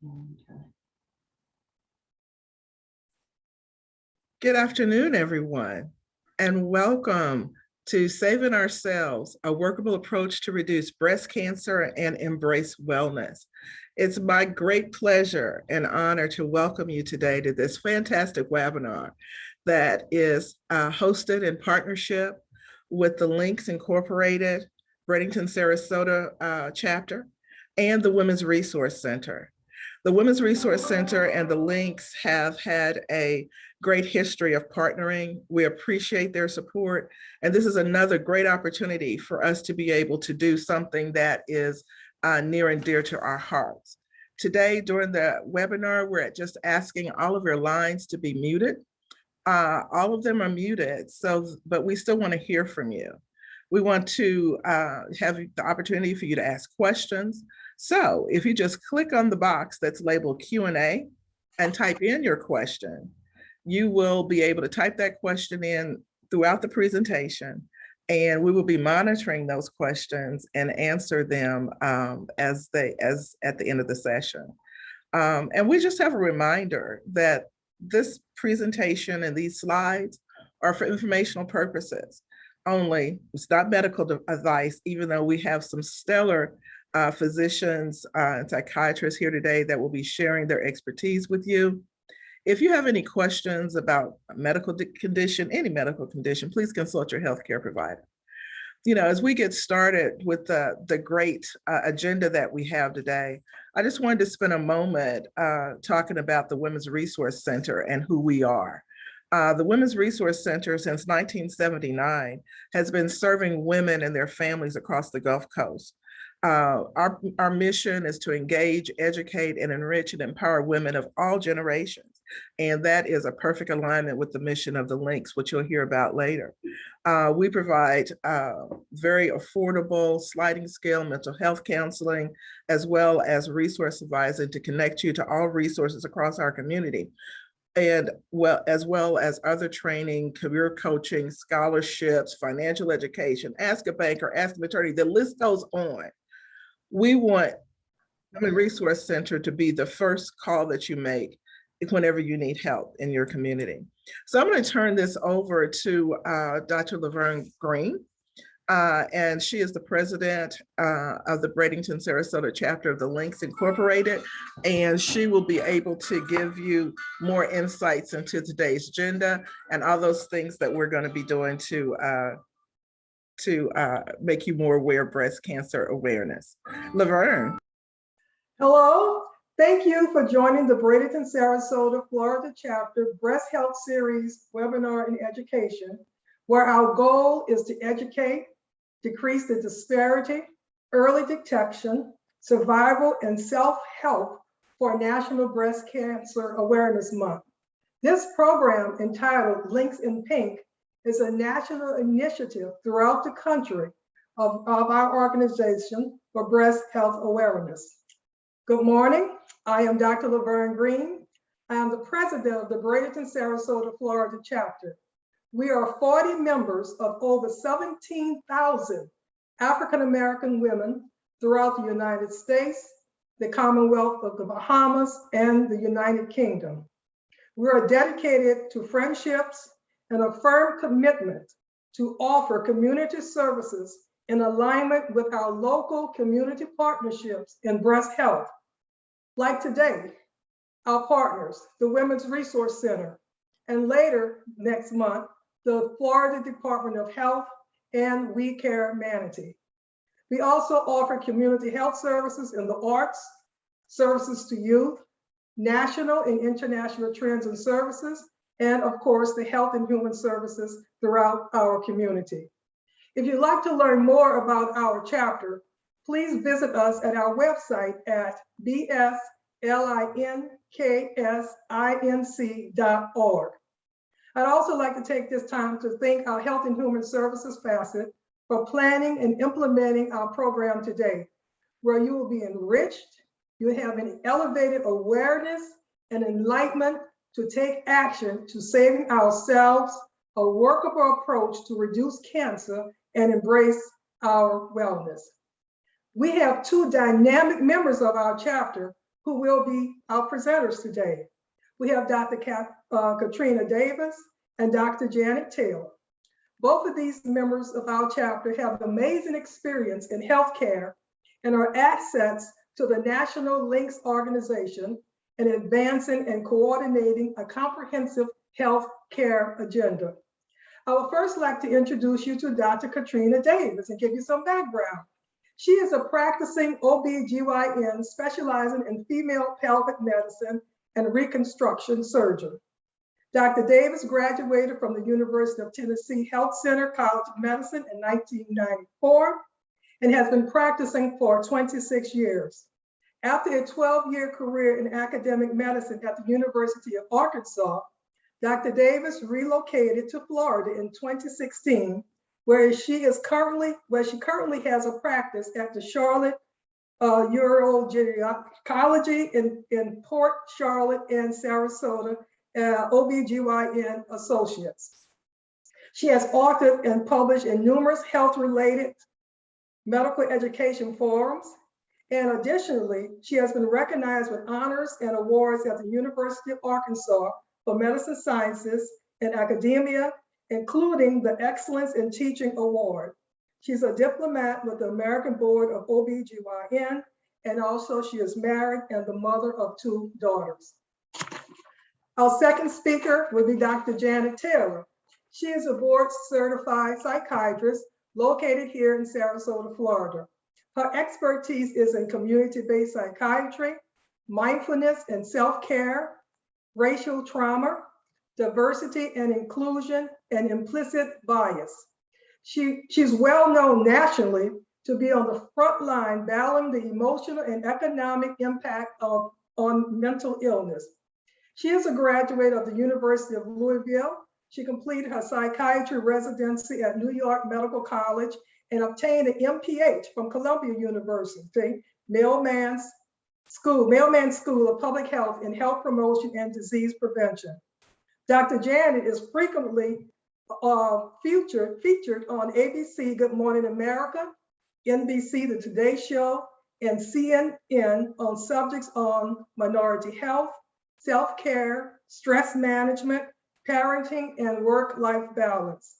Okay. Good afternoon, everyone, and welcome to Saving Ourselves, a workable approach to reduce breast cancer and embrace wellness. It's my great pleasure and honor to welcome you today to this fantastic webinar that is hosted in partnership with the Links Incorporated, Bradenton, Sarasota chapter, and the Women's Resource Center. The Women's Resource Center and the Links have had a great history of partnering. We appreciate their support. And this is another great opportunity for us to be able to do something that is near and dear to our hearts. Today, during the webinar, we're just asking all of your lines to be muted. All of them are muted, but we still want to hear from you. We want to have the opportunity for you to ask questions. So if you just click on the box that's labeled Q&A and type in your question, you will be able to type that question in throughout the presentation, and we will be monitoring those questions and answer them as at the end of the session. And we just have a reminder that this presentation and these slides are for informational purposes only. It's not medical advice, even though we have some stellar physicians and psychiatrists here today that will be sharing their expertise with you. If you have any questions about a medical condition, any medical condition, please consult your healthcare provider. You know, as we get started with the great agenda that we have today, I just wanted to spend a moment talking about the Women's Resource Center and who we are. The Women's Resource Center since 1979 has been serving women and their families across the Gulf Coast. Our mission is to engage, educate, and enrich and empower women of all generations. And that is a perfect alignment with the mission of the Links, which you'll hear about later. We provide very affordable sliding scale mental health counseling, as well as resource advising to connect you to all resources across our community. And as well as other training, career coaching, scholarships, financial education, ask a banker, ask an attorney, the list goes on. We want the Resource Center to be the first call that you make whenever you need help in your community. So I'm going to turn this over to Dr. Laverne Green, and she is the president of the Bradenton, Sarasota chapter of the Links Incorporated, and she will be able to give you more insights into today's agenda and all those things that we're going to be doing to make you more aware of breast cancer awareness. Laverne. Hello, thank you for joining the Bradenton, Sarasota, Florida chapter Breast Health Series webinar and education, where our goal is to educate, decrease the disparity, early detection, survival, and self-help for National Breast Cancer Awareness Month. This program, entitled Links in Pink, is a national initiative throughout the country of our organization for breast health awareness. Good morning, I am Dr. Laverne Green. I am the president of the Bradenton, Sarasota, Florida chapter. We are 40 members of over 17,000 African-American women throughout the United States, the Commonwealth of the Bahamas, and the United Kingdom. We are dedicated to friendships and a firm commitment to offer community services in alignment with our local community partnerships in breast health. Like today, our partners, the Women's Resource Center, and later next month, the Florida Department of Health and We Care Manatee. We also offer community health services in the arts, services to youth, national and international trends and services, and of course, the health and human services throughout our community. If you'd like to learn more about our chapter, please visit us at our website at bslinkscinc.org. I'd also like to take this time to thank our Health and Human Services facet for planning and implementing our program today, where you will be enriched, you have an elevated awareness and enlightenment to take action to saving ourselves, a workable approach to reduce cancer and embrace our wellness. We have two dynamic members of our chapter who will be our presenters today. We have Dr. Katrina Davis and Dr. Janet Taylor. Both of these members of our chapter have amazing experience in healthcare and are assets to the National Links Organization in advancing and coordinating a comprehensive health care agenda. I would first like to introduce you to Dr. Katrina Davis and give you some background. She is a practicing OB/GYN specializing in female pelvic medicine and reconstruction surgery. Dr. Davis graduated from the University of Tennessee Health Center College of Medicine in 1994 and has been practicing for 26 years. After a 12-year career in academic medicine at the University of Arkansas, Dr. Davis relocated to Florida in 2016, where she currently has a practice at the Charlotte Urogynecology in Port Charlotte and Sarasota, OB/GYN Associates. She has authored and published in numerous health-related medical education forums. And additionally, she has been recognized with honors and awards at the University of Arkansas for Medicine Sciences and Academia, including the Excellence in Teaching Award. She's a diplomat with the American Board of OB/GYN, and also she is married and the mother of 2 daughters. Our second speaker will be Dr. Janet Taylor. She is a board-certified psychiatrist located here in Sarasota, Florida. Her expertise is in community-based psychiatry, mindfulness and self-care, racial trauma, diversity and inclusion, and implicit bias. She's well known nationally to be on the front line battling the emotional and economic impact on mental illness. She is a graduate of the University of Louisville. She completed her psychiatry residency at New York Medical College and obtained an MPH from Columbia University, Mailman School of Public Health in Health Promotion and Disease Prevention. Dr. Janet is frequently featured on ABC Good Morning America, NBC The Today Show, and CNN on subjects on minority health, self-care, stress management, parenting, and work-life balance.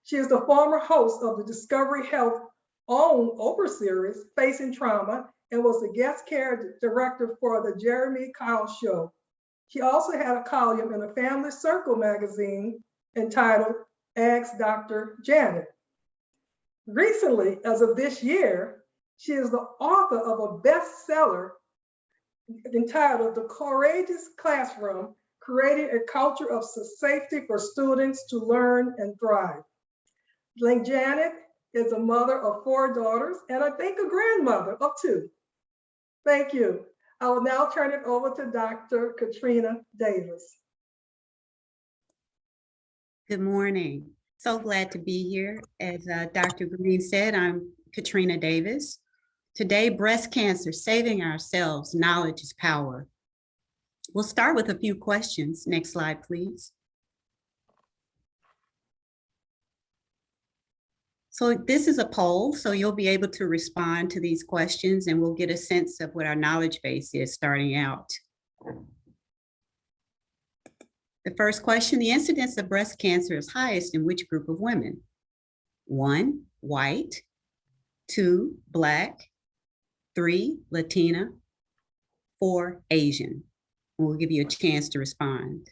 She is the former host of the Discovery Health own Oprah series, Facing Trauma, and was the guest care director for the Jeremy Kyle Show. She also had a column in the Family Circle magazine entitled Ask Dr. Janet. Recently, as of this year, she is the author of a bestseller entitled The Courageous Classroom, Creating a Culture of Safety for Students to Learn and Thrive. Janet is a mother of 4 daughters and I think a grandmother of 2. Thank you. I will now turn it over to Dr. Katrina Davis. Good morning. So glad to be here. As Dr. Green said, I'm Katrina Davis. Today, breast cancer, saving ourselves, knowledge is power. We'll start with a few questions. Next slide, please. So this is a poll, so you'll be able to respond to these questions and we'll get a sense of what our knowledge base is starting out. The first question, the incidence of breast cancer is highest in which group of women? 1, white, 2, Black, 3, Latina, 4, Asian. We'll give you a chance to respond.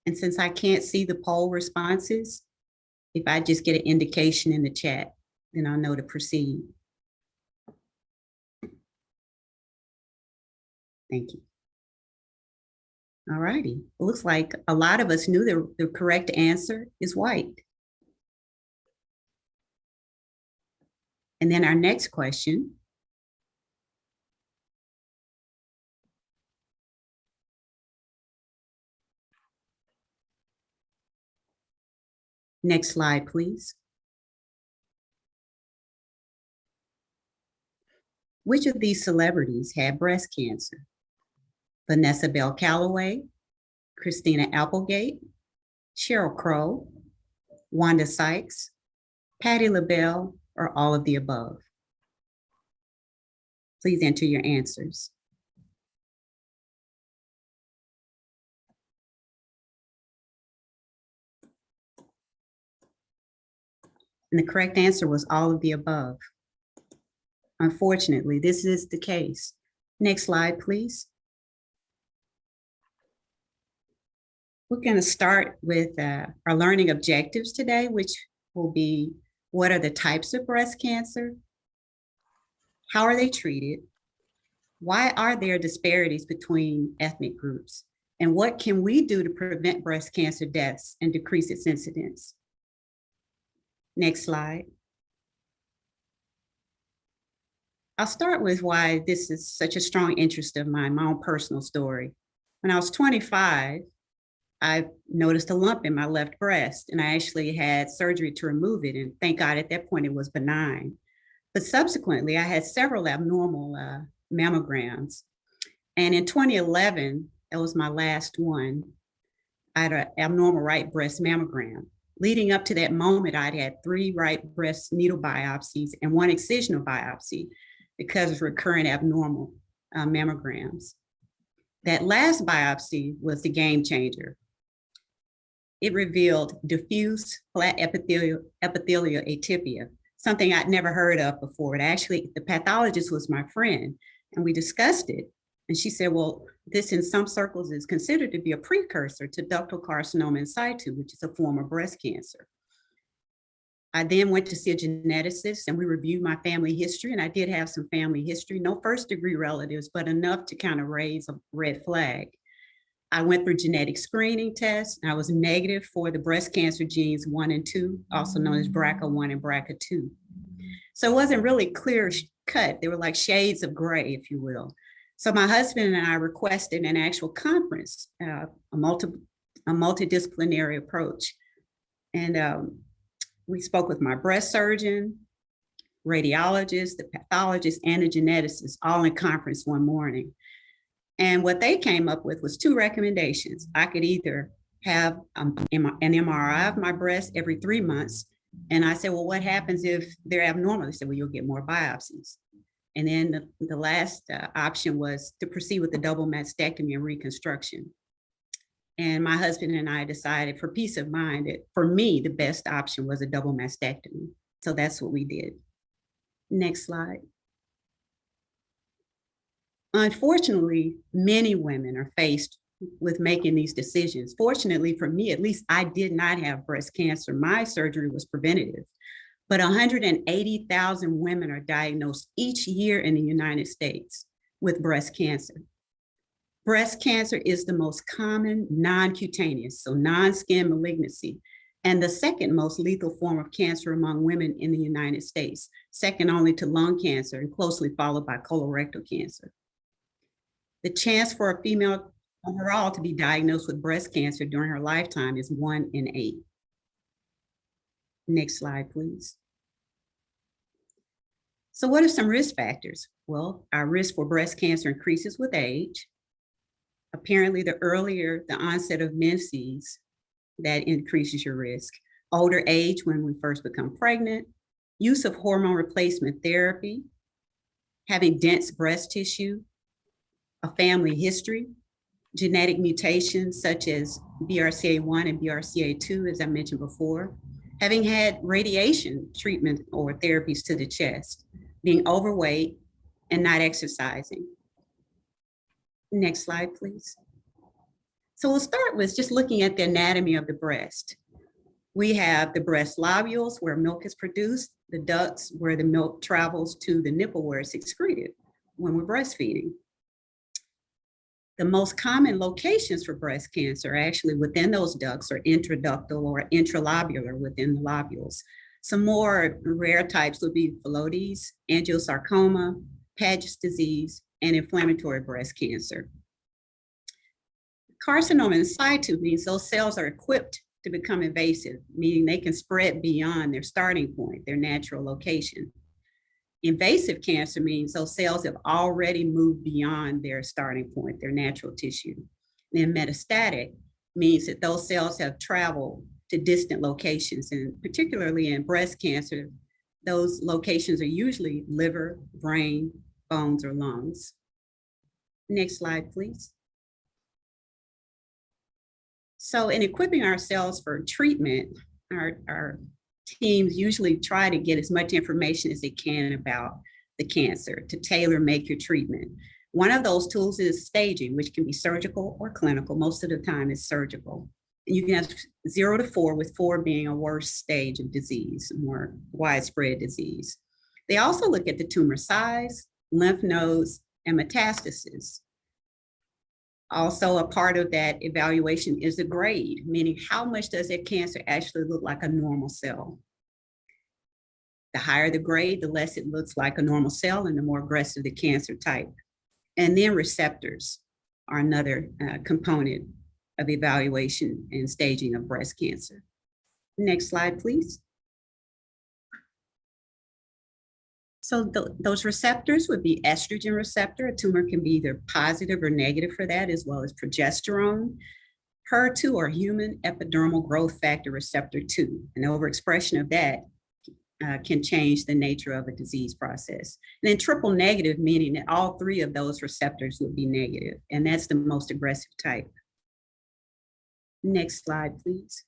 And since I can't see the poll responses, if I just get an indication in the chat, then I'll know to proceed. Thank you. All righty. It looks like a lot of us knew the correct answer is white. And then our next question. Next slide, please. Which of these celebrities had breast cancer? Vanessa Bell Calloway, Christina Applegate, Sheryl Crow, Wanda Sykes, Patti LaBelle, or all of the above? Please enter your answers. And the correct answer was all of the above. Unfortunately, this is the case. Next slide, please. We're going to start with our learning objectives today, which will be, what are the types of breast cancer? How are they treated? Why are there disparities between ethnic groups? And what can we do to prevent breast cancer deaths and decrease its incidence? Next slide. I'll start with why this is such a strong interest of mine, my own personal story. When I was 25, I noticed a lump in my left breast, and I actually had surgery to remove it. And thank God at that point it was benign. But subsequently, I had several abnormal mammograms. And in 2011, that was my last one. I had an abnormal right breast mammogram. Leading up to that moment, I'd had 3 right breast needle biopsies and 1 excisional biopsy because of recurrent abnormal mammograms. That last biopsy was the game changer. It revealed diffuse flat epithelial atypia, something I'd never heard of before. And actually, the pathologist was my friend, and we discussed it. And she said, well, this in some circles is considered to be a precursor to ductal carcinoma in situ, which is a form of breast cancer. I then went to see a geneticist, and we reviewed my family history, and I did have some family history, no first-degree relatives, but enough to kind of raise a red flag. I went through genetic screening tests, and I was negative for the breast cancer genes 1 and 2, also known as BRCA1 and BRCA2. So it wasn't really clear cut. They were like shades of gray, if you will. So my husband and I requested an actual conference, a multidisciplinary approach. And we spoke with my breast surgeon, radiologist, the pathologist, and the geneticist, all in conference one morning. And what they came up with was 2 recommendations. I could either have an MRI of my breast every 3 months. And I said, well, what happens if they're abnormal? They said, well, you'll get more biopsies. And then the last option was to proceed with the double mastectomy and reconstruction. And my husband and I decided, for peace of mind, that for me, the best option was a double mastectomy. So that's what we did. Next slide. Unfortunately, many women are faced with making these decisions. Fortunately for me, at least, I did not have breast cancer. My surgery was preventative. But 180,000 women are diagnosed each year in the United States with breast cancer. Breast cancer is the most common non-cutaneous, so non-skin malignancy, and the second most lethal form of cancer among women in the United States, second only to lung cancer and closely followed by colorectal cancer. The chance for a female overall to be diagnosed with breast cancer during her lifetime is 1 in 8. Next slide, please. So what are some risk factors? Well, our risk for breast cancer increases with age. Apparently, the earlier the onset of menses, that increases your risk. Older age when we first become pregnant, use of hormone replacement therapy, having dense breast tissue, a family history, genetic mutations such as BRCA1 and BRCA2, as I mentioned before, having had radiation treatment or therapies to the chest, being overweight, and not exercising. Next slide, please. So we'll start with just looking at the anatomy of the breast. We have the breast lobules where milk is produced, the ducts where the milk travels to the nipple where it's excreted when we're breastfeeding. The most common locations for breast cancer are actually within those ducts or intraductal or intralobular within the lobules. Some more rare types would be phyllodes, angiosarcoma, Paget's disease, and inflammatory breast cancer. Carcinoma in situ means those cells are equipped to become invasive, meaning they can spread beyond their starting point, their natural location. Invasive cancer means those cells have already moved beyond their starting point, their natural tissue. And then metastatic means that those cells have traveled to distant locations, and particularly in breast cancer, those locations are usually liver, brain, bones, or lungs. Next slide, please. So in equipping ourselves for treatment, our teams usually try to get as much information as they can about the cancer to tailor make your treatment. One of those tools is staging, which can be surgical or clinical. Most of the time it's surgical. And you can have 0 to 4, with 4 being a worse stage of disease, more widespread disease. They also look at the tumor size, lymph nodes, and metastasis. Also, a part of that evaluation is the grade, meaning how much does that cancer actually look like a normal cell? The higher the grade, the less it looks like a normal cell and the more aggressive the cancer type. And then receptors are another component of evaluation and staging of breast cancer. Next slide, please. So those receptors would be estrogen receptor. A tumor can be either positive or negative for that, as well as progesterone. HER2, or human epidermal growth factor receptor 2. An overexpression of that can change the nature of a disease process. And then triple negative, meaning that all 3 of those receptors would be negative, and that's the most aggressive type. Next slide, please.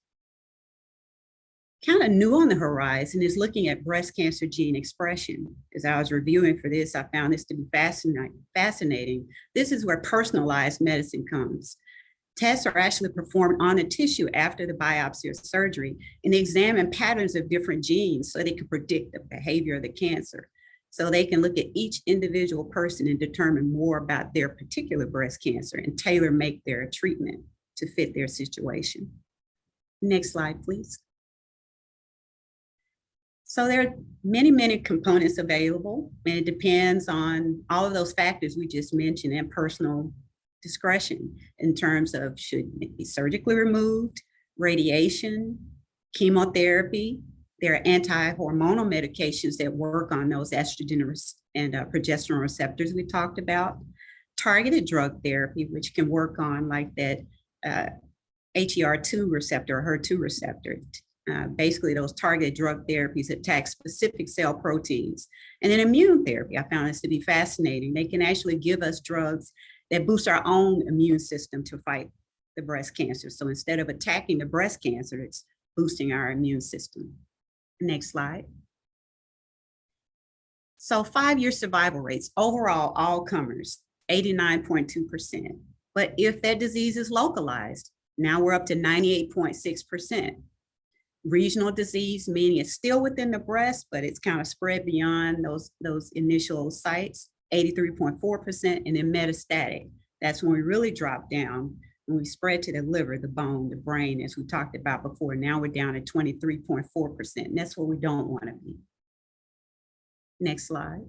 Kind of new on the horizon is looking at breast cancer gene expression. As I was reviewing for this, I found this to be fascinating. This is where personalized medicine comes. Tests are actually performed on the tissue after the biopsy or surgery, and they examine patterns of different genes so they can predict the behavior of the cancer. So they can look at each individual person and determine more about their particular breast cancer and tailor make their treatment to fit their situation. Next slide, please. So there are many, many components available, and it depends on all of those factors we just mentioned and personal discretion in terms of should it be surgically removed, radiation, chemotherapy. There are anti-hormonal medications that work on those estrogen and progesterone receptors we talked about. Targeted drug therapy, which can work on like that HER2 receptor or HER2 receptor. Basically, those targeted drug therapies attack specific cell proteins. And then immune therapy, I found this to be fascinating. They can actually give us drugs that boost our own immune system to fight the breast cancer. So instead of attacking the breast cancer, it's boosting our immune system. Next slide. So 5-year survival rates, overall, all comers, 89.2%. But if that disease is localized, now we're up to 98.6%. Regional disease, meaning it's still within the breast, but it's kind of spread beyond those initial sites, 83.4%, and then metastatic. That's when we really drop down, when we spread to the liver, the bone, the brain, as we talked about before. Now we're down at 23.4%, and that's where we don't want to be. Next slide.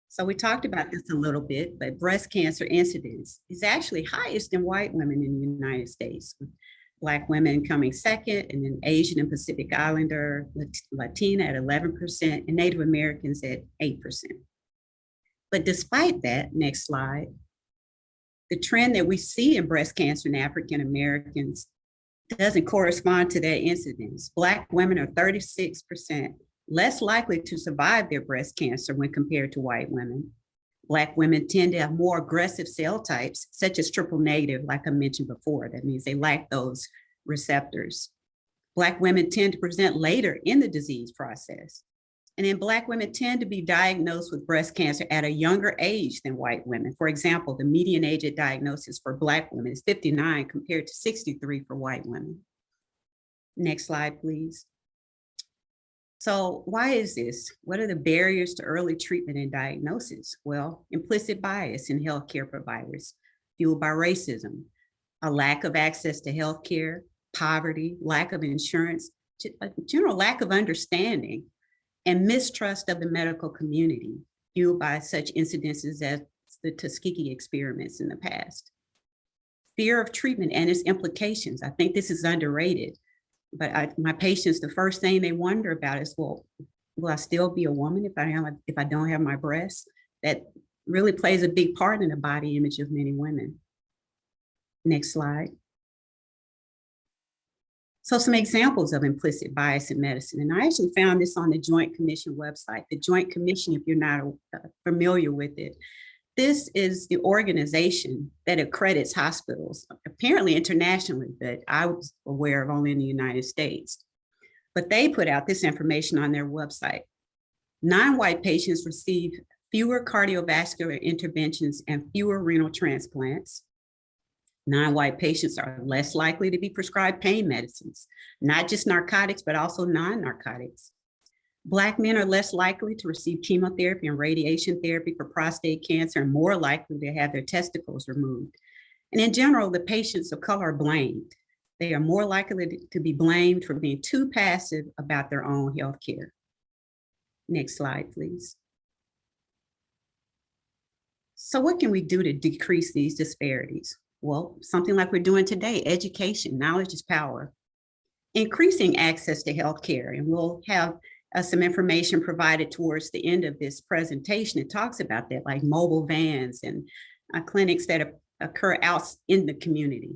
So we talked about this a little bit, but breast cancer incidence is actually highest in white women in the United States, with Black women coming second, and then Asian and Pacific Islander, Latina at 11%, and Native Americans at 8%. But despite that, next slide, the trend that we see in breast cancer in African Americans doesn't correspond to that incidence. Black women are 36% less likely to survive their breast cancer when compared to white women. Black women tend to have more aggressive cell types, such as triple negative, like I mentioned before. That means they lack those receptors. Black women tend to present later in the disease process. And then Black women tend to be diagnosed with breast cancer at a younger age than white women. For example, the median age at diagnosis for Black women is 59 compared to 63 for white women. Next slide, please. So why is this? What are the barriers to early treatment and diagnosis? Well, implicit bias in healthcare providers, fueled by racism, a lack of access to healthcare, poverty, lack of insurance, a general lack of understanding, and mistrust of the medical community, fueled by such incidences as the Tuskegee experiments in the past. Fear of treatment and its implications. I think this is underrated. But my patients, the first thing they wonder about is, well, Will I still be a woman if I don't have my breasts? That really plays a big part in the body image of many women. Next slide. So some examples of implicit bias in medicine, and I actually found this on the Joint Commission website. The Joint Commission, if you're not familiar with it, this is the organization that accredits hospitals, apparently internationally, but I was aware of only in the United States. But they put out this information on their website. Non-white patients receive fewer cardiovascular interventions and fewer renal transplants. Non-white patients are less likely to be prescribed pain medicines, not just narcotics, but also non-narcotics. Black men are less likely to receive chemotherapy and radiation therapy for prostate cancer and more likely to have their testicles removed. And in general, the patients of color are blamed. They are more likely to be blamed for being too passive about their own health care. Next slide, please. So what can we do to decrease these disparities? Well, something like we're doing today, education, knowledge is power. Increasing access to healthcare, and we'll have some information provided towards the end of this presentation. It talks about that, like mobile vans and clinics that occur out in the community.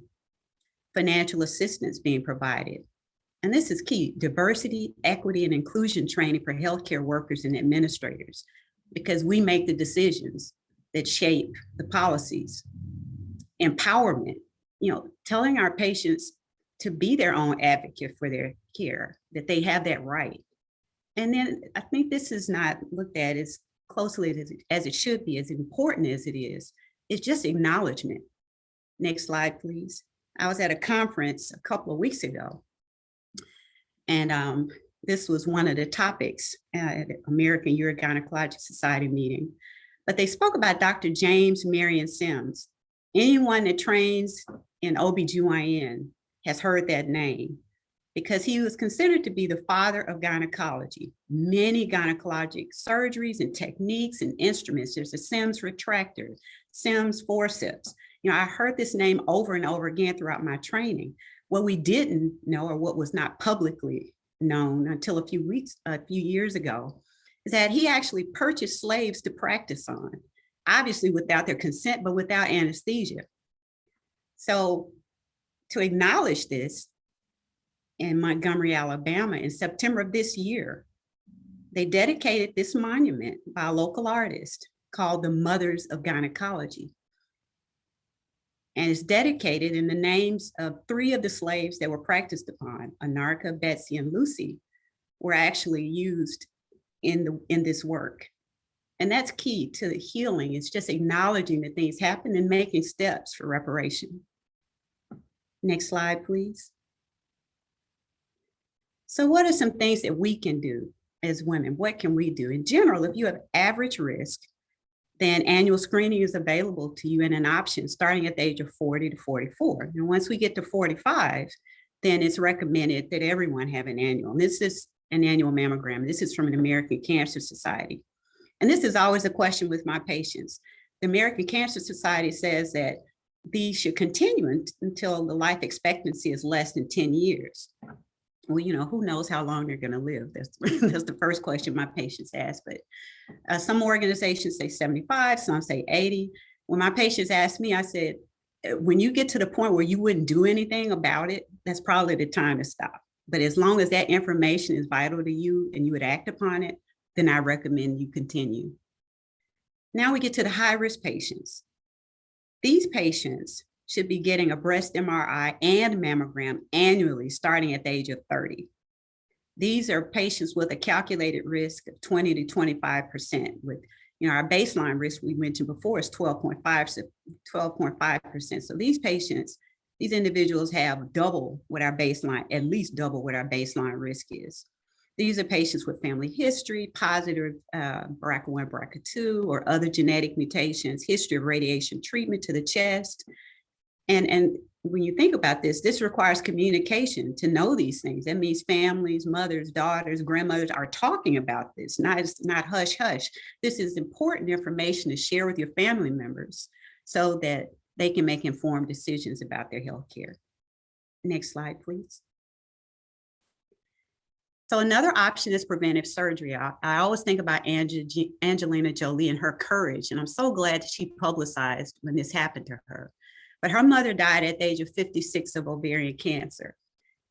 Financial assistance being provided. And this is key, diversity, equity, and inclusion training for healthcare workers and administrators, because we make the decisions that shape the policies. Empowerment, telling our patients to be their own advocate for their care, that they have that right. And then I think this is not looked at as closely as it should be, as important as it is. It's just acknowledgement. Next slide, please. I was at a conference a couple of weeks ago, and this was one of the topics at the American Urogynecologic Society meeting. But they spoke about Dr. James Marion Sims. Anyone that trains in OBGYN has heard that name because he was considered to be the father of gynecology. Many gynecologic surgeries and techniques and instruments. There's a Sims retractor, Sims forceps. I heard this name over and over again throughout my training. What we didn't know, or what was not publicly known until a few years ago, is that he actually purchased slaves to practice on, obviously without their consent, but without anesthesia. So to acknowledge this, in Montgomery, Alabama, in September of this year, they dedicated this monument by a local artist called the Mothers of Gynecology. And it's dedicated in the names of 3 of the slaves that were practiced upon. Anarcha, Betsy, and Lucy were actually used in this work. And that's key to the healing. It's just acknowledging that things happen and making steps for reparation. Next slide, please. So what are some things that we can do as women? What can we do? In general, if you have average risk, then annual screening is available to you in an option starting at the age of 40 to 44. And once we get to 45, then it's recommended that everyone have an annual. And this is an annual mammogram. This is from the American Cancer Society. And this is always a question with my patients. The American Cancer Society says that these should continue until the life expectancy is less than 10 years. Well, who knows how long they're going to live? That's the first question my patients ask. But some organizations say 75, some say 80. When my patients ask me, I said, when you get to the point where you wouldn't do anything about it, that's probably the time to stop. But as long as that information is vital to you and you would act upon it, then I recommend you continue. Now we get to the high-risk patients. These patients should be getting a breast MRI and mammogram annually starting at the age of 30. These are patients with a calculated risk of 20 to 25% with, our baseline risk we mentioned before is 12.5%. So these patients, these individuals have double what our baseline, at least double what our baseline risk is. These are patients with family history, positive BRCA1, BRCA2, or other genetic mutations, history of radiation treatment to the chest. And when you think about this, this requires communication to know these things. That means families, mothers, daughters, grandmothers are talking about this, not hush hush. This is important information to share with your family members so that they can make informed decisions about their health care. Next slide, please. So another option is preventive surgery. I always think about Angelina Jolie and her courage, and I'm so glad that she publicized when this happened to her. But her mother died at the age of 56 of ovarian cancer.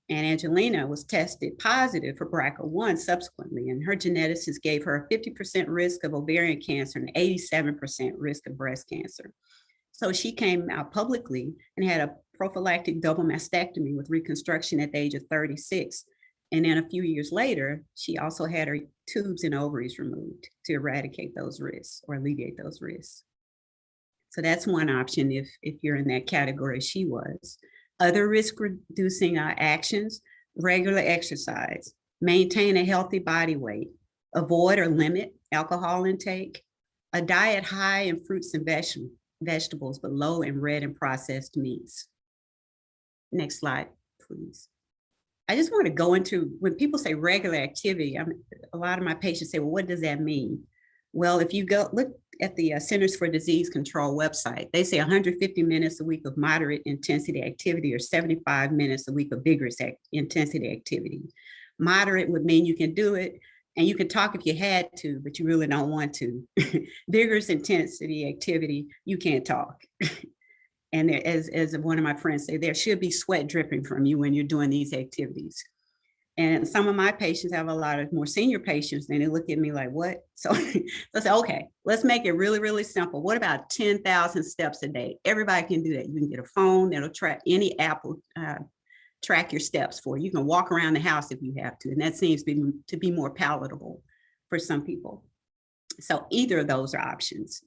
And Angelina was tested positive for BRCA1 subsequently, and her geneticist gave her a 50% risk of ovarian cancer and 87% risk of breast cancer. So she came out publicly and had a prophylactic double mastectomy with reconstruction at the age of 36. And then a few years later, she also had her tubes and ovaries removed to eradicate those risks or alleviate those risks. So that's one option if you're in that category she was. Other risk reducing actions, regular exercise, maintain a healthy body weight, avoid or limit alcohol intake, a diet high in fruits and vegetables, but low in red and processed meats. Next slide, please. I just want to go into, when people say regular activity, a lot of my patients say, well, what does that mean? Well, if you go look at the Centers for Disease Control website, they say 150 minutes a week of moderate intensity activity or 75 minutes a week of vigorous intensity activity. Moderate would mean you can do it and you can talk if you had to, but you really don't want to. Vigorous intensity activity, you can't talk. And there, as one of my friends say, there should be sweat dripping from you when you're doing these activities. And some of my patients have a lot of more senior patients, and they look at me like, what? So I say, okay, let's make it really, really simple. What about 10,000 steps a day? Everybody can do that. You can get a phone that'll track, any app will track your steps for you. You can walk around the house if you have to. And that seems to be more palatable for some people. So either of those are options.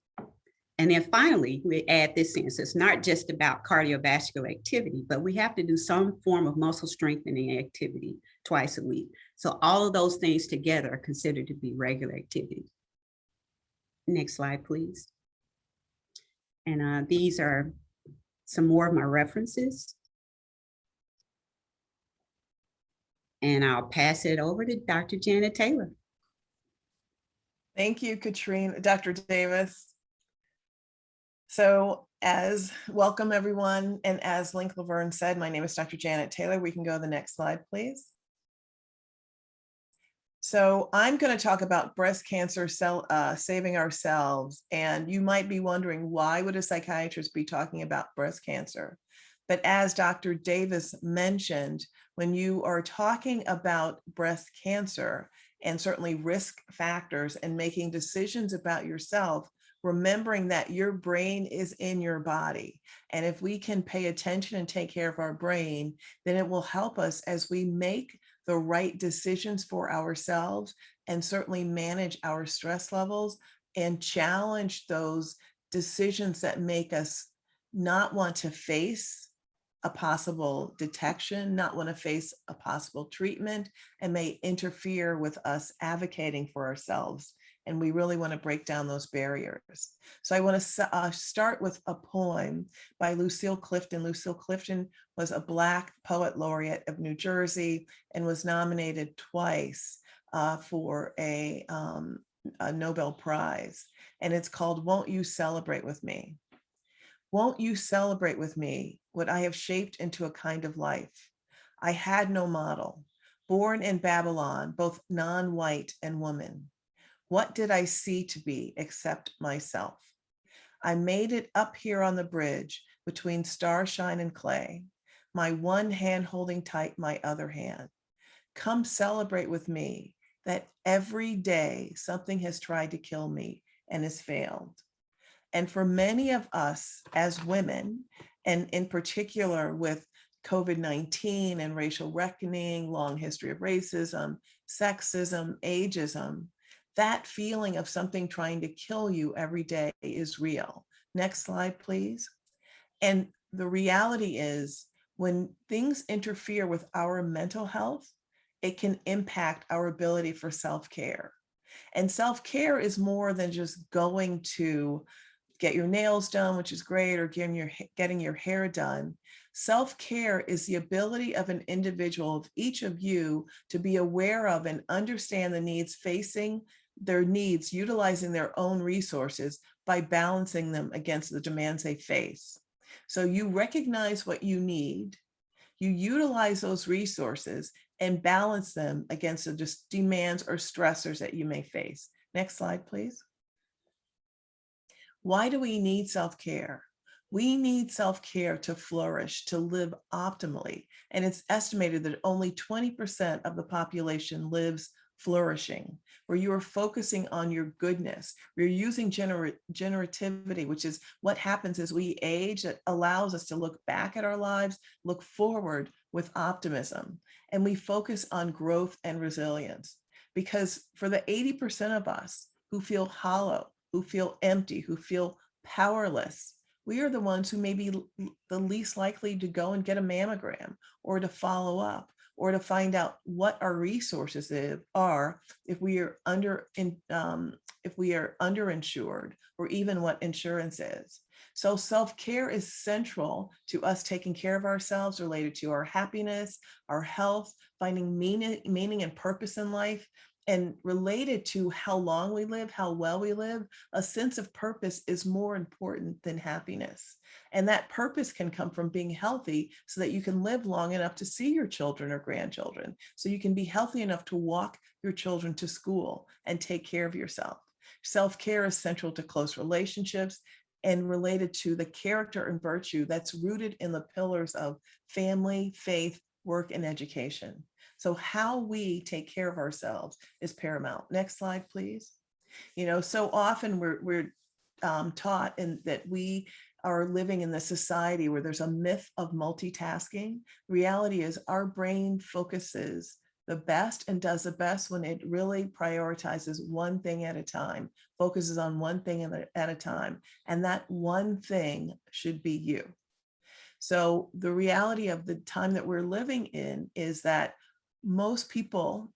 And then finally, we add this in. So it's not just about cardiovascular activity, but we have to do some form of muscle strengthening activity twice a week. So all of those things together are considered to be regular activity. Next slide, please. And these are some more of my references. And I'll pass it over to Dr. Janet Taylor. Thank you, Katrina, Dr. Davis. So welcome everyone. And as Link Laverne said, my name is Dr. Janet Taylor. We can go to the next slide, please. So I'm going to talk about breast cancer saving ourselves. And you might be wondering, why would a psychiatrist be talking about breast cancer? But as Dr. Davis mentioned, when you are talking about breast cancer and certainly risk factors and making decisions about yourself, remembering that your brain is in your body. And if we can pay attention and take care of our brain, then it will help us as we make the right decisions for ourselves and certainly manage our stress levels and challenge those decisions that make us not want to face a possible detection, not want to face a possible treatment, and may interfere with us advocating for ourselves. And we really want to break down those barriers. So I want to start with a poem by Lucille Clifton. Lucille Clifton was a Black poet laureate of New Jersey and was nominated twice for a Nobel Prize. And it's called, "Won't You Celebrate With Me?" Won't you celebrate with me what I have shaped into a kind of life? I had no model, born in Babylon, both non-white and woman. What did I see to be except myself? I made it up here on the bridge between starshine and clay, my one hand holding tight my other hand. Come celebrate with me that every day something has tried to kill me and has failed. And for many of us as women, and in particular with COVID-19 and racial reckoning, long history of racism, sexism, ageism, that feeling of something trying to kill you every day is real. Next slide, please. And the reality is, when things interfere with our mental health, it can impact our ability for self-care. And self-care is more than just going to get your nails done, which is great, or getting your hair done. Self-care is the ability of an individual, of each of you, to be aware of and understand the needs, facing their needs, utilizing their own resources by balancing them against the demands they face. So you recognize what you need, you utilize those resources, and balance them against the just demands or stressors that you may face. Next slide, please. Why do we need self-care? We need self-care to flourish, to live optimally. And it's estimated that only 20% of the population lives flourishing, where you are focusing on your goodness. We're using generativity, which is what happens as we age, that allows us to look back at our lives, look forward with optimism. And we focus on growth and resilience. Because for the 80% of us who feel hollow, who feel empty, who feel powerless, we are the ones who may be the least likely to go and get a mammogram, or to follow up, or to find out what our resources are if we are underinsured, or even what insurance is. So self-care is central to us taking care of ourselves, related to our happiness, our health, finding meaning and purpose in life. And related to how long we live, how well we live, a sense of purpose is more important than happiness. And that purpose can come from being healthy so that you can live long enough to see your children or grandchildren. So you can be healthy enough to walk your children to school and take care of yourself. Self-care is central to close relationships and related to the character and virtue that's rooted in the pillars of family, faith, work, and education. So how we take care of ourselves is paramount. Next slide, please. So often we're taught that we are living in the society where there's a myth of multitasking. Reality is our brain focuses the best and does the best when it really prioritizes one thing at a time, focuses on one thing at a time. And that one thing should be you. So the reality of the time that we're living in is that most people,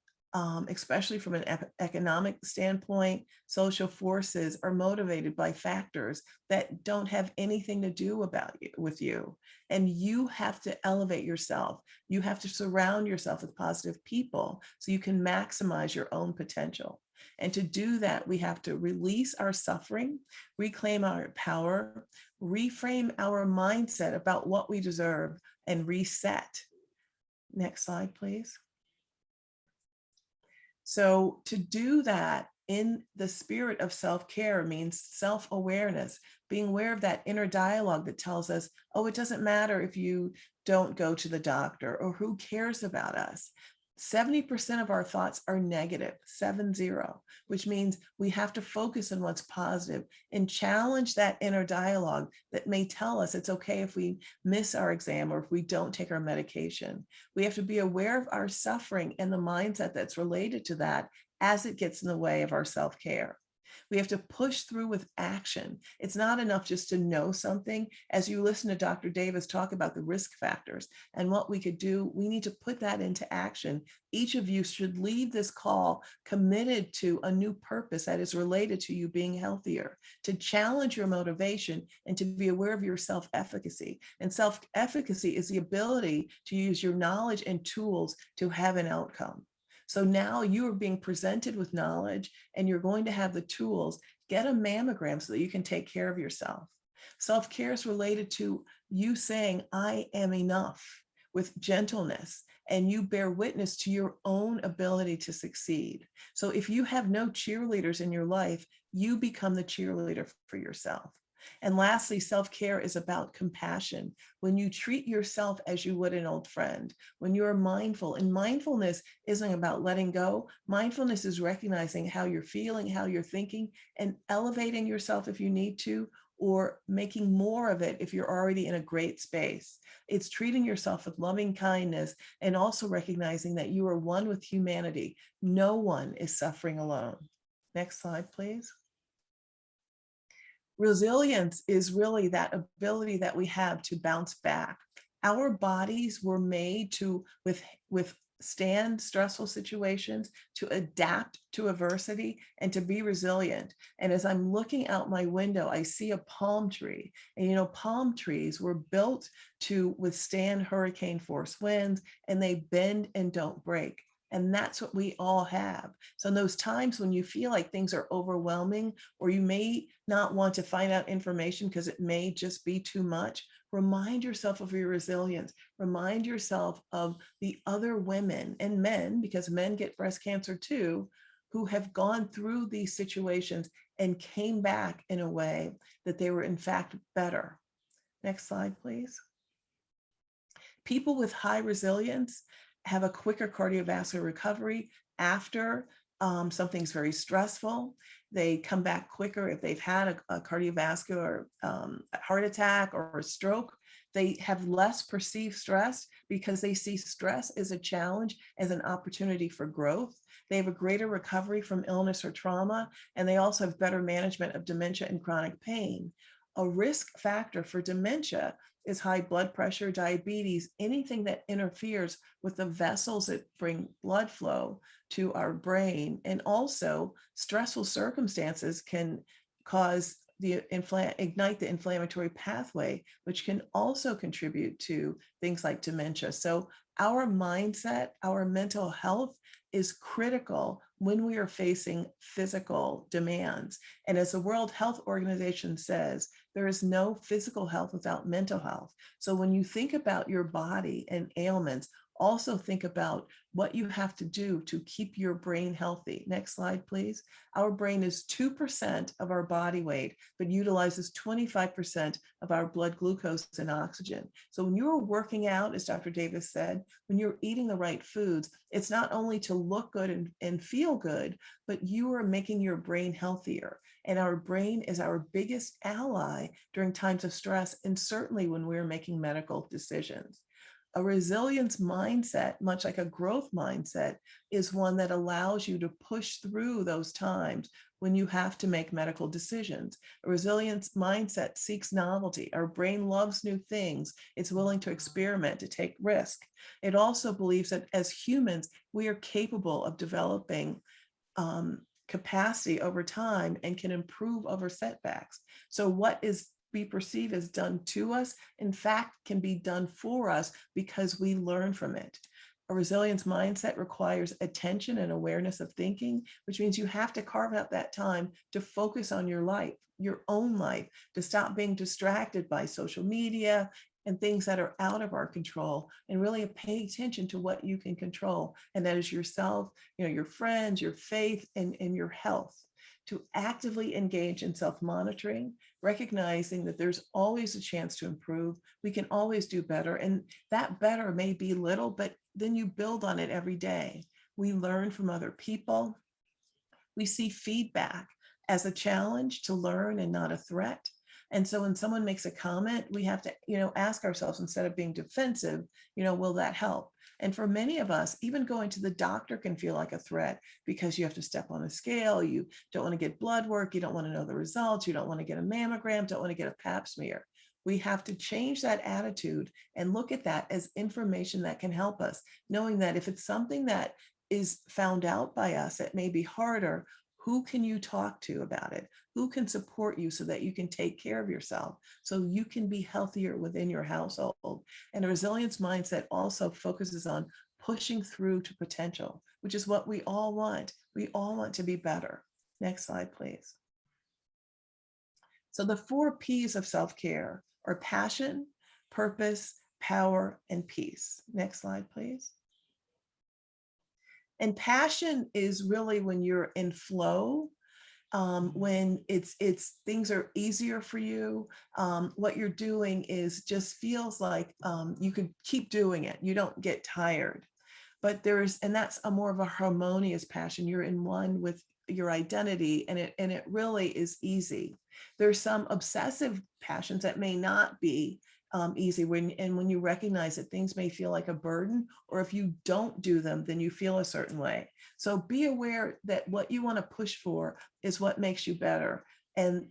especially from an economic standpoint, social forces are motivated by factors that don't have anything to do with you. And you have to elevate yourself. You have to surround yourself with positive people so you can maximize your own potential. And to do that, we have to release our suffering, reclaim our power, reframe our mindset about what we deserve, and reset. Next slide, please. So to do that in the spirit of self-care means self-awareness, being aware of that inner dialogue that tells us, oh, it doesn't matter if you don't go to the doctor, or who cares about us. 70% of our thoughts are negative, 70, which means we have to focus on what's positive and challenge that inner dialogue that may tell us it's okay if we miss our exam or if we don't take our medication. We have to be aware of our suffering and the mindset that's related to that as it gets in the way of our self-care. We have to push through with action. It's not enough just to know something. As you listen to Dr. Davis talk about the risk factors and what we could do, we need to put that into action. Each of you should leave this call committed to a new purpose that is related to you being healthier, to challenge your motivation, and to be aware of your self-efficacy. And self-efficacy is the ability to use your knowledge and tools to have an outcome. So now you are being presented with knowledge and you're going to have the tools. Get a mammogram so that you can take care of yourself. Self-care is related to you saying, I am enough, with gentleness, and you bear witness to your own ability to succeed. So if you have no cheerleaders in your life, you become the cheerleader for yourself. And lastly, self-care is about compassion. When you treat yourself as you would an old friend, when you're mindful, and mindfulness isn't about letting go. Mindfulness is recognizing how you're feeling, how you're thinking, and elevating yourself if you need to, or making more of it if you're already in a great space. It's treating yourself with loving kindness and also recognizing that you are one with humanity. No one is suffering alone. Next slide, please. Resilience is really that ability that we have to bounce back. Our bodies were made to withstand stressful situations, to adapt to adversity, and to be resilient. And as I'm looking out my window, I see a palm tree. And palm trees were built to withstand hurricane force winds, and they bend and don't break. And that's what we all have. So in those times when you feel like things are overwhelming, or you may not want to find out information because it may just be too much, remind yourself of your resilience. Remind yourself of the other women and men, because men get breast cancer too, who have gone through these situations and came back in a way that they were in fact better. Next slide, please. People with high resilience have a quicker cardiovascular recovery after something's very stressful. They come back quicker if they've had a cardiovascular heart attack or a stroke. They have less perceived stress because they see stress as a challenge, as an opportunity for growth. They have a greater recovery from illness or trauma, and they also have better management of dementia and chronic pain. A risk factor for dementia is high blood pressure, diabetes, anything that interferes with the vessels that bring blood flow to our brain. And also stressful circumstances can cause ignite the inflammatory pathway, which can also contribute to things like dementia. So our mindset, our mental health is critical when we are facing physical demands. And as the World Health Organization says, there is no physical health without mental health. So when you think about your body and ailments, also think about what you have to do to keep your brain healthy. Next slide, please. Our brain is 2% of our body weight, but utilizes 25% of our blood glucose and oxygen. So when you're working out, as Dr. Davis said, when you're eating the right foods, it's not only to look good and feel good, but you are making your brain healthier. And our brain is our biggest ally during times of stress, and certainly when we're making medical decisions. A resilience mindset, much like a growth mindset, is one that allows you to push through those times when you have to make medical decisions. A resilience mindset seeks novelty. Our brain loves new things. It's willing to experiment, to take risk. It also believes that as humans, we are capable of developing capacity over time and can improve over setbacks. So what we perceive as done to us, in fact, can be done for us because we learn from it. A resilience mindset requires attention and awareness of thinking, which means you have to carve out that time to focus on your life, your own life, to stop being distracted by social media and things that are out of our control, and really pay attention to what you can control. And that is yourself, your friends, your faith, and your health. To actively engage in self-monitoring, recognizing that there's always a chance to improve. We can always do better. And that better may be little, but then you build on it every day. We learn from other people. We see feedback as a challenge to learn and not a threat. And so when someone makes a comment, we have to, ask ourselves, instead of being defensive, will that help? And for many of us, even going to the doctor can feel like a threat, because you have to step on a scale. You don't want to get blood work. You don't want to know the results. You don't want to get a mammogram, don't want to get a pap smear. We have to change that attitude and look at that as information that can help us, knowing that if it's something that is found out by us, it may be harder. Who can you talk to about it? Who can support you so that you can take care of yourself, so you can be healthier within your household? And a resilience mindset also focuses on pushing through to potential, which is what we all want. We all want to be better. Next slide, please. So the 4 P's of self-care are passion, purpose, power, and peace. Next slide, please. And passion is really when you're in flow, when it's things are easier for you. What you're doing is just feels like you could keep doing it. You don't get tired. But and that's a more of a harmonious passion. You're in one with your identity, and it really is easy. There's some obsessive passions that may not be easy when you recognize that things may feel like a burden, or if you don't do them, then you feel a certain way. So be aware that what you want to push for is what makes you better. And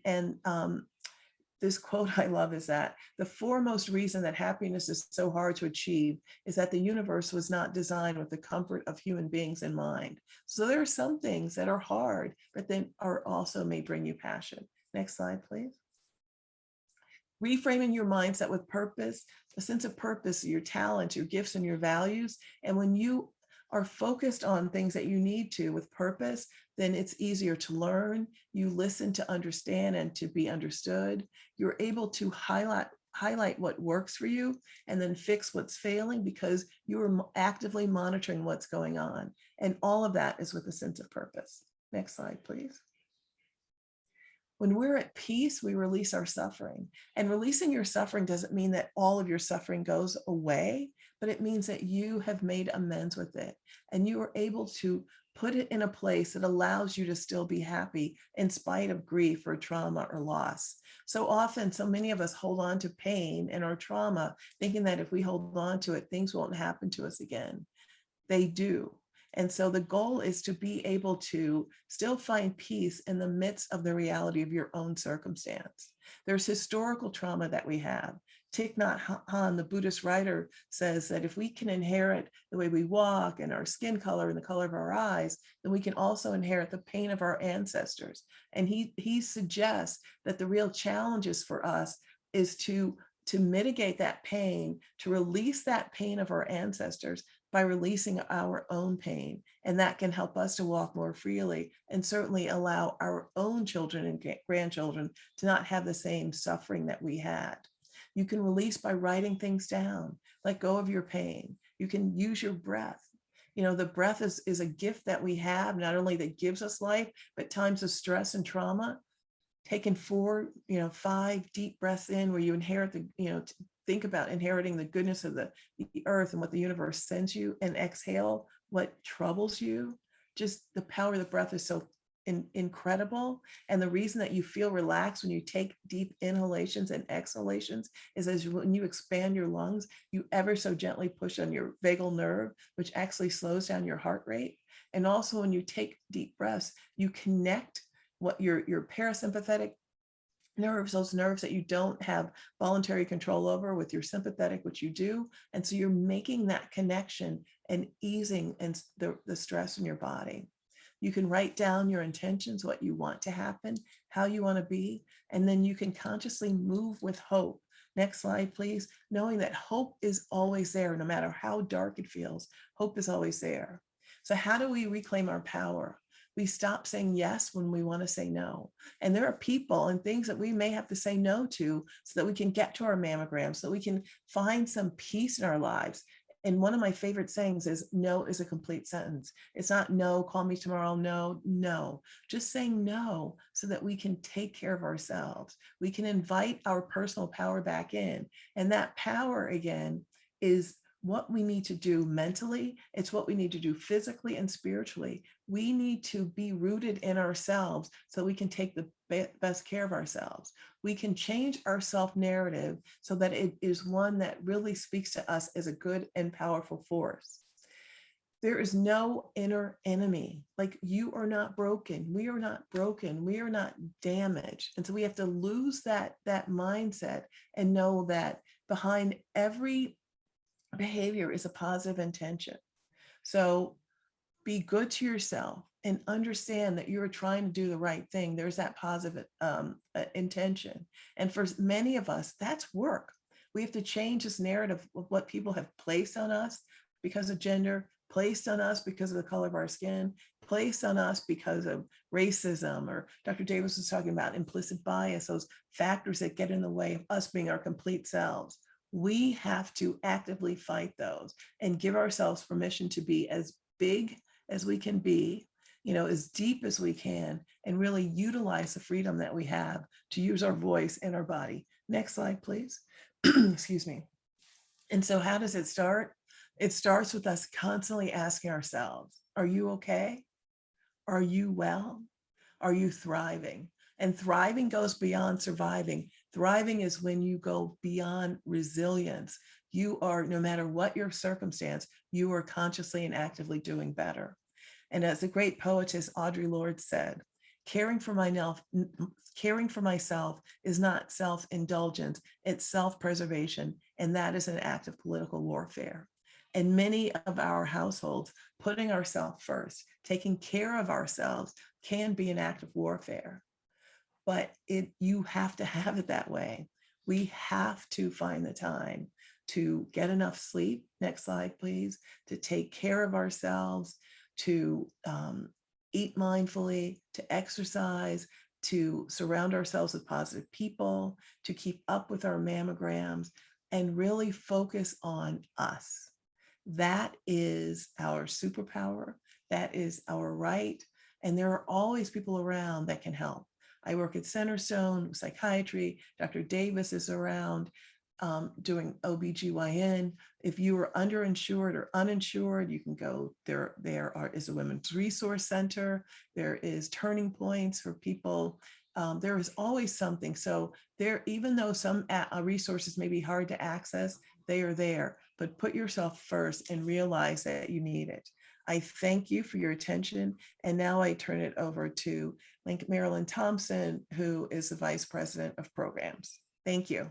this quote I love is that the foremost reason that happiness is so hard to achieve is that the universe was not designed with the comfort of human beings in mind. So there are some things that are hard, but then are also may bring you passion. Next slide, please. Reframing your mindset with purpose, a sense of purpose, your talents, your gifts, and your values. And when you are focused on things that you need to with purpose, then it's easier to learn. You listen to understand and to be understood. You're able to highlight what works for you and then fix what's failing because you are actively monitoring what's going on. And all of that is with a sense of purpose. Next slide, please. When we're at peace, we release our suffering. And releasing your suffering doesn't mean that all of your suffering goes away, but it means that you have made amends with it. And you are able to put it in a place that allows you to still be happy in spite of grief or trauma or loss. So often, so many of us hold on to pain and our trauma, thinking that if we hold on to it, things won't happen to us again. They do. And so the goal is to be able to still find peace in the midst of the reality of your own circumstance. There's historical trauma that we have. Thich Nhat Hanh, the Buddhist writer, says that if we can inherit the way we walk and our skin color and the color of our eyes, then we can also inherit the pain of our ancestors. And he suggests that the real challenges for us is to mitigate that pain, to release that pain of our ancestors by releasing our own pain. And that can help us to walk more freely and certainly allow our own children and grandchildren to not have the same suffering that we had. You can release by writing things down, let go of your pain. You can use your breath. You know, the breath is a gift that we have, not only that gives us life, but times of stress and trauma. Taking 5 deep breaths in where you inherit think about inheriting the goodness of the earth and what the universe sends you, and exhale what troubles you. Just the power of the breath is so incredible. And the reason that you feel relaxed when you take deep inhalations and exhalations is as when you expand your lungs, you ever so gently push on your vagal nerve, which actually slows down your heart rate. And also when you take deep breaths, you connect what your parasympathetic nerves, those nerves that you don't have voluntary control over, with your sympathetic, which you do. And so you're making that connection and easing the stress in your body. You can write down your intentions, what you want to happen, how you want to be, and then you can consciously move with hope. Next slide, please. Knowing that hope is always there, no matter how dark it feels, hope is always there. So how do we reclaim our power? We stop saying yes when we want to say no. And there are people and things that we may have to say no to so that we can get to our mammogram, so that we can find some peace in our lives. And one of my favorite sayings is no is a complete sentence. It's not no, call me tomorrow, no. Just saying no so that we can take care of ourselves. We can invite our personal power back in. And that power, again, is what we need to do mentally. It's what we need to do physically and spiritually. We need to be rooted in ourselves so we can take the best care of ourselves. We can change our self-narrative so that it is one that really speaks to us as a good and powerful force. There is no inner enemy. Like, you are not broken. We are not broken. We are not damaged. And so we have to lose that mindset and know that behind every behavior is a positive intention. So be good to yourself and understand that you're trying to do the right thing. There's that positive intention. And for many of us, that's work. We have to change this narrative of what people have placed on us because of gender, placed on us because of the color of our skin, placed on us because of racism, or Dr. Davis was talking about implicit bias, those factors that get in the way of us being our complete selves. We have to actively fight those and give ourselves permission to be as big as we can be, as deep as we can, and really utilize the freedom that we have to use our voice and our body. Next slide, please. Excuse me. And so how does it start? It starts with us constantly asking ourselves, are you okay? Are you well? Are you thriving? And thriving goes beyond surviving. Thriving is when you go beyond resilience. You are, no matter what your circumstance, you are consciously and actively doing better. And as the great poetess Audre Lorde said, caring for myself is not self-indulgence, it's self-preservation. And that is an act of political warfare. And many of our households, putting ourselves first, taking care of ourselves, can be an act of warfare. But you have to have it that way. We have to find the time to get enough sleep, next slide, please, to take care of ourselves, to eat mindfully, to exercise, to surround ourselves with positive people, to keep up with our mammograms, and really focus on us. That is our superpower. That is our right. And there are always people around that can help. I work at Centerstone Psychiatry. Dr. Davis is around doing OBGYN. If you are underinsured or uninsured, you can go there. There is a women's resource center. There is turning points for people. There is always something. So there, even though some resources may be hard to access, they are there. But put yourself first and realize that you need it. I thank you for your attention. And now I turn it over to Marilyn Thompson, who is the Vice President of Programs. Thank you.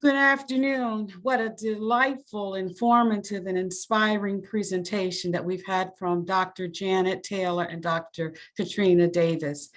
Good afternoon. What a delightful, informative, and inspiring presentation that we've had from Dr. Janet Taylor and Dr. Katrina Davis.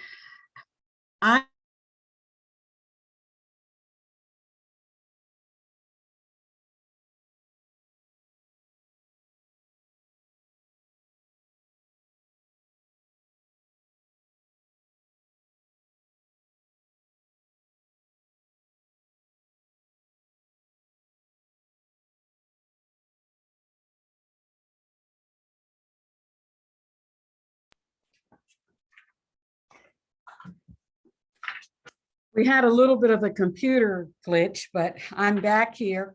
We had a little bit of a computer glitch, but I'm back here.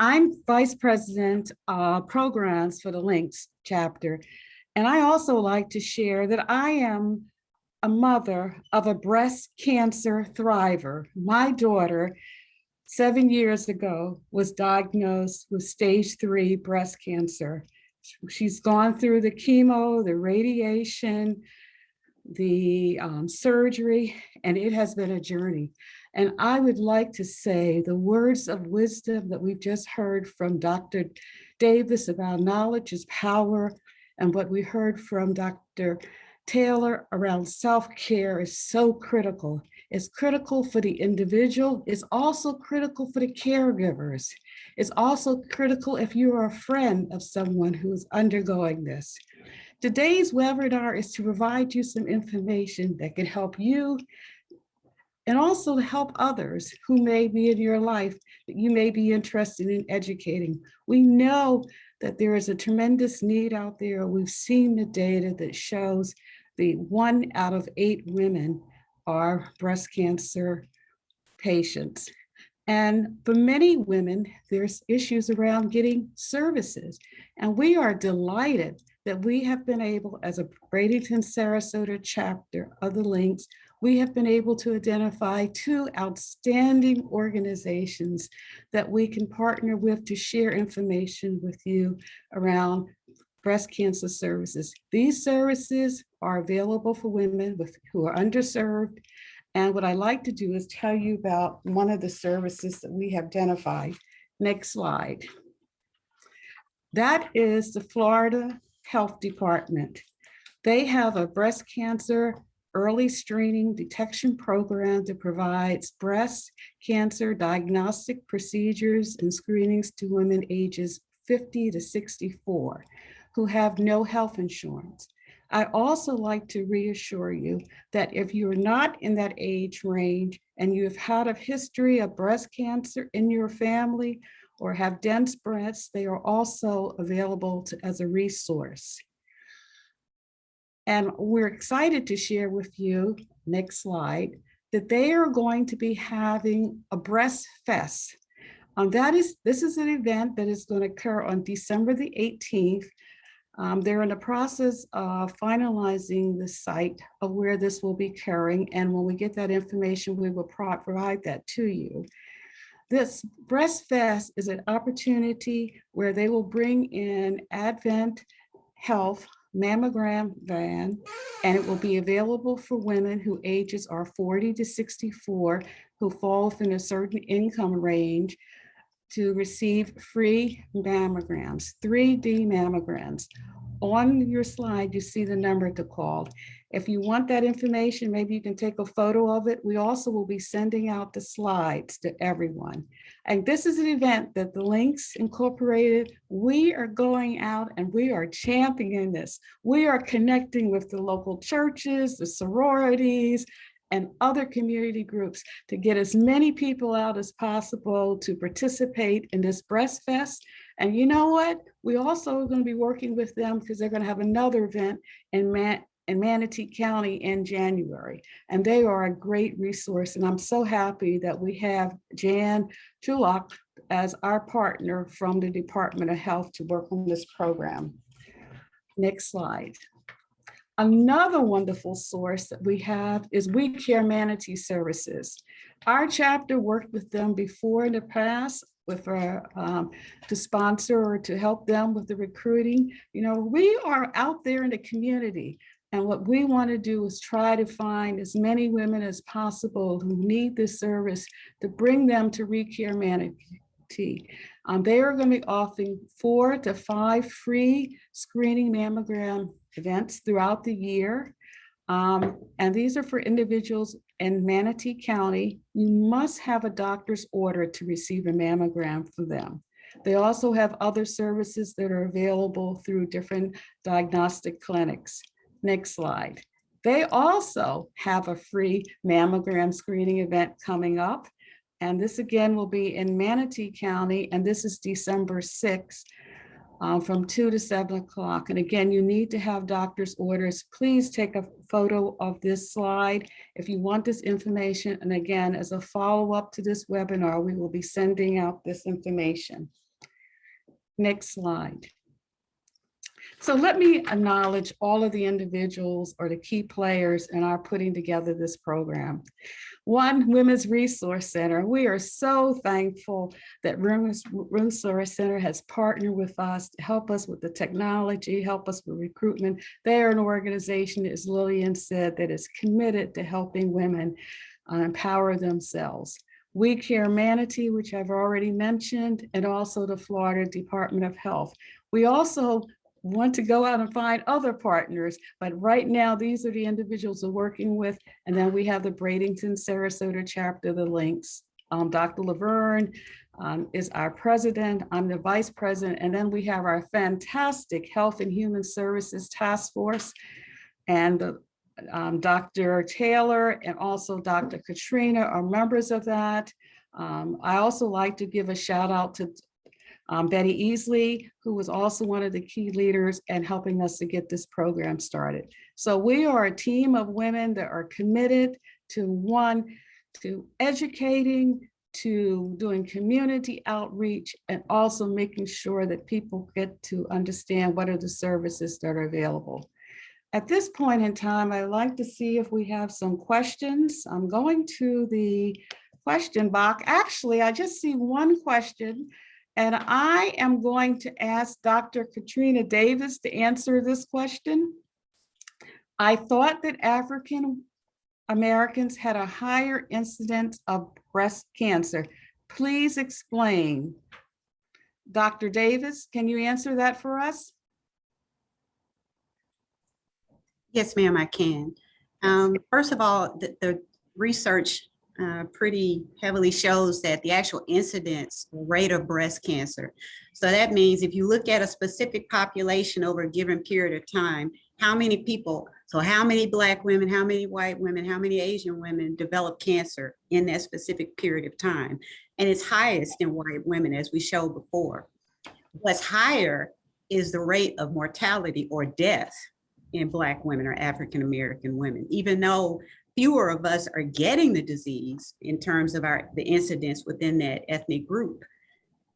I'm Vice President Programs for the Links chapter. And I also like to share that I am a mother of a breast cancer thriver. My daughter, 7 years ago, was diagnosed with stage 3 breast cancer. She's gone through the chemo, the radiation, the surgery, and it has been a journey. And I would like to say the words of wisdom that we've just heard from Dr. Davis about knowledge is power, and what we heard from Dr. Taylor around self-care is so critical. It's critical for the individual. It's also critical for the caregivers. It's also critical if you are a friend of someone who is undergoing this. Today's webinar is to provide you some information that can help you and also to help others who may be in your life that you may be interested in educating. We know that there is a tremendous need out there. We've seen the data that shows the 1 out of 8 women are breast cancer patients. And for many women, there's issues around getting services. And we are delighted that we have been able, as a Bradenton Sarasota chapter of the Links, we have been able to identify 2 outstanding organizations that we can partner with to share information with you around breast cancer services. These services are available for women who are underserved. And what I like to do is tell you about one of the services that we have identified. Next slide. That is the Florida Health Department. They have a breast cancer early screening detection program that provides breast cancer diagnostic procedures and screenings to women ages 50 to 64 who have no health insurance. I also like to reassure you that if you're not in that age range and you've had a history of breast cancer in your family or have dense breasts, they are also available as a resource. And we're excited to share with you, next slide, that they are going to be having a breast fest. This is an event that is going to occur on December the 18th. They're in the process of finalizing the site of where this will be occurring. And when we get that information, we will provide that to you. This Breast Fest is an opportunity where they will bring in Advent Health mammogram van, and it will be available for women whose ages are 40 to 64 who fall within a certain income range to receive free mammograms, 3D mammograms. on your slide, you see the number to call. If you want that information, maybe you can take a photo of it. We also will be sending out the slides to everyone. And this is an event that the Links Incorporated, we are going out and we are championing this. We are connecting with the local churches, the sororities, and other community groups to get as many people out as possible to participate in this Breast Fest. And you know what? We also are going to be working with them because they're going to have another event in Manatee County in January. And they are a great resource. And I'm so happy that we have Jan Chulak as our partner from the Department of Health to work on this program. Next slide. Another wonderful source that we have is We Care Manatee Services. Our chapter worked with them before in the past with to sponsor or to help them with the recruiting. You know, we are out there in the community, and what we want to do is try to find as many women as possible who need this service to bring them to We Care Manatee. They are going to be offering 4 to 5 free screening mammogram events throughout the year. And these are for individuals in Manatee County. You must have a doctor's order to receive a mammogram for them. They also have other services that are available through different diagnostic clinics. Next slide. They also have a free mammogram screening event coming up. And this again will be in Manatee County, and this is December 6th. From 2 to 7 o'clock. And again, you need to have doctor's orders. Please take a photo of this slide if you want this information. And again, as a follow-up to this webinar, we will be sending out this information. Next slide. So let me acknowledge all of the individuals or the key players in our putting together this program. One, Women's Resource Center. We are so thankful that Women's Resource Center has partnered with us to help us with the technology, help us with recruitment. They are an organization, as Lillian said, that is committed to helping women empower themselves. We Care Manatee, which I've already mentioned, and also the Florida Department of Health. We also want to go out and find other partners, but right now these are the individuals we're working with. And then we have the Bradenton Sarasota chapter, the Links. Dr. Laverne is our president. I'm the vice president. And then we have our fantastic Health and Human Services Task Force, and Dr. Taylor and also Dr. Katrina are members of that. I also like to give a shout out to Betty Easley, who was also one of the key leaders and helping us to get this program started. So we are a team of women that are committed to educating, to doing community outreach, and also making sure that people get to understand what are the services that are available. At this point in time, I'd like to see if we have some questions. I'm going to the question box. Actually, I just see one question. And I am going to ask Dr. Katrina Davis to answer this question. I thought that African Americans had a higher incidence of breast cancer. Please explain. Dr. Davis, can you answer that for us? Yes, ma'am, I can. First of all, the research pretty heavily shows that the actual incidence rate of breast cancer. So that means if you look at a specific population over a given period of time, how many people, so how many Black women, how many white women, how many Asian women develop cancer in that specific period of time. And it's highest in white women, as we showed before. What's higher is the rate of mortality or death in Black women or African American women, even though fewer of us are getting the disease in terms of the incidence within that ethnic group.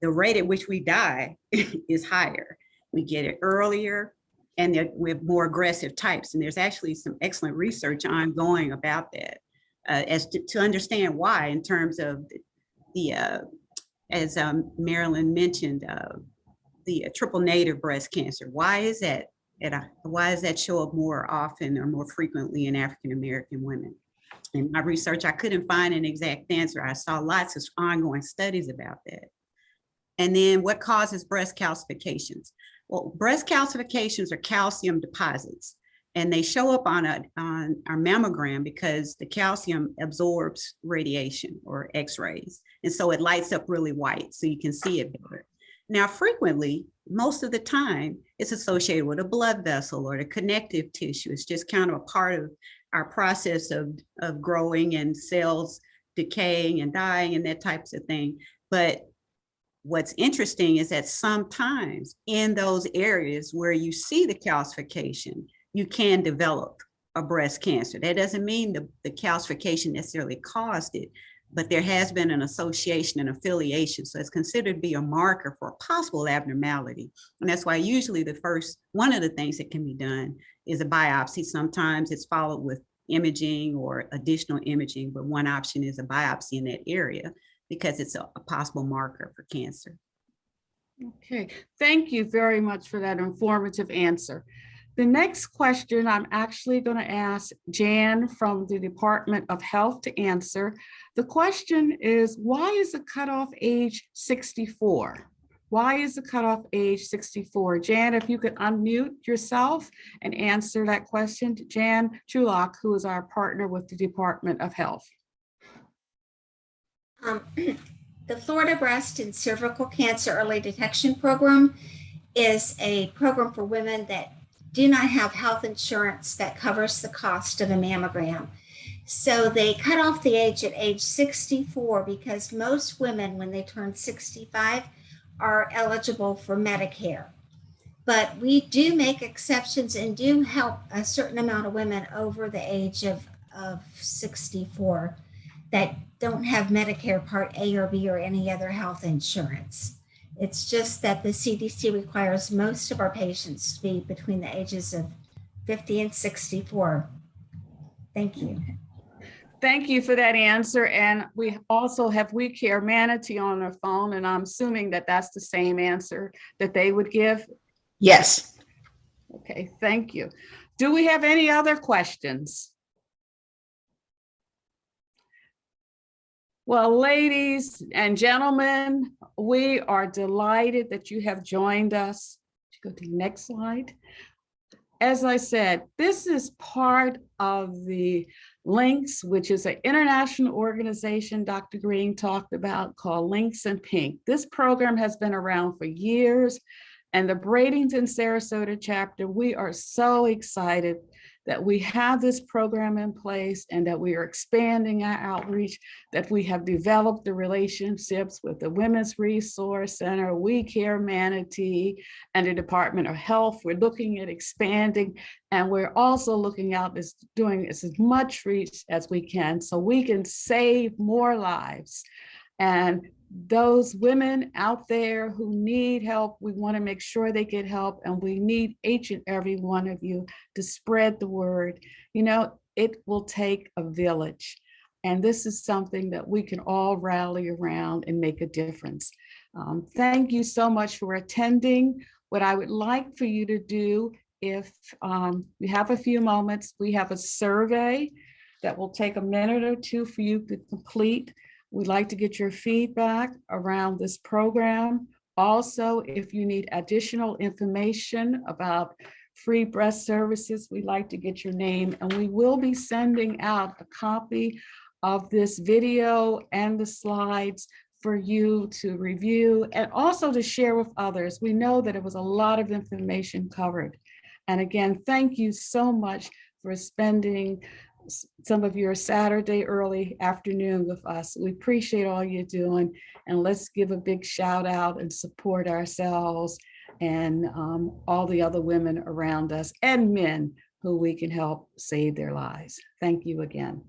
The rate at which we die is higher. We get it earlier and with more aggressive types. And there's actually some excellent research ongoing about that as to understand why in terms of as Marilyn mentioned, the triple negative breast cancer. Why is that? Why does that show up more often or more frequently in African American women? In my research, I couldn't find an exact answer. I saw lots of ongoing studies about that. And then what causes breast calcifications? Well, breast calcifications are calcium deposits, and they show up on our mammogram because the calcium absorbs radiation or X-rays, and so it lights up really white, so you can see it better. Now, frequently, most of the time, it's associated with a blood vessel or the connective tissue. It's just kind of a part of our process of growing and cells decaying and dying and that types of thing. But what's interesting is that sometimes in those areas where you see the calcification, you can develop a breast cancer. That doesn't mean the calcification necessarily caused it, but there has been an association and affiliation. So it's considered to be a marker for a possible abnormality. And that's why usually one of the things that can be done is a biopsy. Sometimes it's followed with imaging or additional imaging, but one option is a biopsy in that area because it's a possible marker for cancer. Okay, thank you very much for that informative answer. The next question I'm actually going to ask Jan from the Department of Health to answer. The question is, why is the cutoff age 64? Why is the cutoff age 64? Jan, if you could unmute yourself and answer that question to Jan Chulak, who is our partner with the Department of Health. The Florida Breast and Cervical Cancer Early Detection Program is a program for women that do not have health insurance that covers the cost of a mammogram. So they cut off the age at age 64 because most women, when they turn 65, are eligible for Medicare. But we do make exceptions and do help a certain amount of women over the age of 64 that don't have Medicare Part A or B or any other health insurance. It's just that the CDC requires most of our patients to be between the ages of 50 and 64. Thank you. Thank you for that answer. And we also have We Care Manatee on the phone, and I'm assuming that that's the same answer that they would give. Yes. Okay, thank you. Do we have any other questions? Well, ladies and gentlemen, we are delighted that you have joined us. Go to the next slide. As I said, this is part of the LINKS, which is an international organization Dr. Green talked about called Links in Pink. This program has been around for years, and the Bradenton Sarasota chapter, we are so excited that we have this program in place and that we are expanding our outreach, that we have developed the relationships with the Women's Resource Center, We Care Manatee, and the Department of Health. We're looking at expanding, and we're also looking out as doing as much reach as we can so we can save more lives. And those women out there who need help, we want to make sure they get help, and we need each and every one of you to spread the word. You know, it will take a village, and this is something that we can all rally around and make a difference. Thank you so much for attending. What I would like for you to do, if you have a few moments, we have a survey that will take a minute or two for you to complete. We'd like to get your feedback around this program. Also, if you need additional information about free breast services, we'd like to get your name, and we will be sending out a copy of this video and the slides for you to review and also to share with others. We know that it was a lot of information covered. And again, thank you so much for spending some of your Saturday early afternoon with us. We appreciate all you're doing, and let's give a big shout out and support ourselves and all the other women around us and men who we can help save their lives. Thank you again.